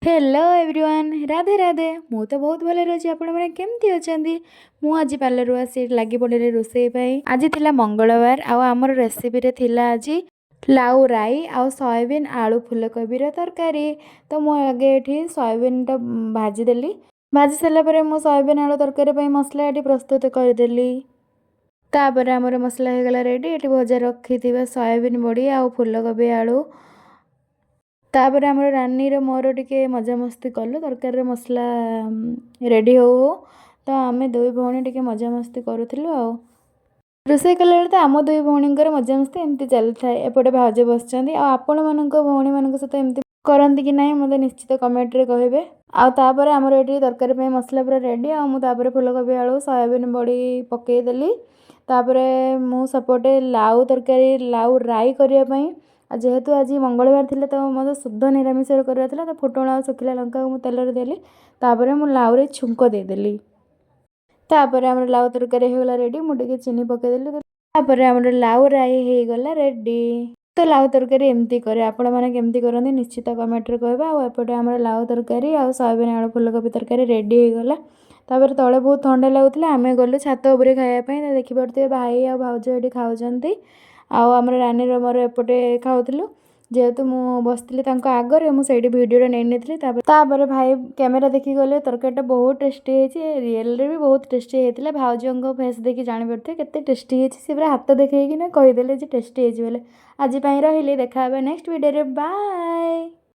Hello everyone Radhe Radhe मु तो बहुत भले अच्छी आपण मैंने केमती अच्छा मु आज पार्लर आसी लगी पड़े रोसई आज थिला मंगलवार आमर रेसिपी थिला आज लाउ राई आउ सोयाबीन आलू फुलकोबीर तरकारी। तो मु आगे ये सोयाबीन टा भाजीदेली भाजी सारापर मु सोयाबीन आलू तरकारी मसला ये प्रस्तुत करदेली। तापर आमर मसला होगला रेडी ये भजा रखी सोयाबीन बड़ी आउ फुलकोबी आलू। तापर आम रानी मोर टिके मजामस्ती कलु तरकारी मसला रेडी हो तो आम दुई भौणी टिके मजामस्ती करूँ आ रोषे कला तो आम दुई भौणी मजामस्ती एमती चली था। एपटे भाज बस आपण मान भौणी मान सहित एमती करती कि ना मत निश्चित कमेंट्रे कहे। आपर आमर ये तरकारी मसला पूरा रेडी आपर फुलकोबी आलू सोयाबीन बड़ी पकईदेली। तापर मु सपोटे लाउ तरकारी लाउ राई करने जेहेतु आज मंगलवार थी तो मतलब शुद्ध निरामिष करवा तो फुटण आ सुखिला लंका को तेल देली। तापर मु लाउ छुंक देदेली। तापर आम लाउ तरकारी होगला रेडी मुझे चीनी पकईदेली। तापर आम लाउ राई होगला रेडी। तो लाउ तरकारी एमती करे आपण मैंने केमती करते निश्चित कमेंट्रे कहबा। आउटे आम लाउ तरकारी आ सोयाबीन आलू फुलकोबी तरकारी रेडी होगला। तापर तले बहुत ठंडा लगुला आम गलु छात उपर खायापी देखिपे भाई आ भाउज ये खाऊँ आम रानी मोर एपटे खाऊलु जेहेतु मु बसती आगे मुझे भिडियो नहीं तापर भाई कैमेरा देखी गले तरकारी बहुत टेस्टी है रियल भी बहुत टेस्टी होता। भाउज फेस देखी जापर के टेस्टी सी पूरा हाथ देखी कहीदेले टेस्टी है। आज रही देखा नेक्स्ट वीडियो बाय।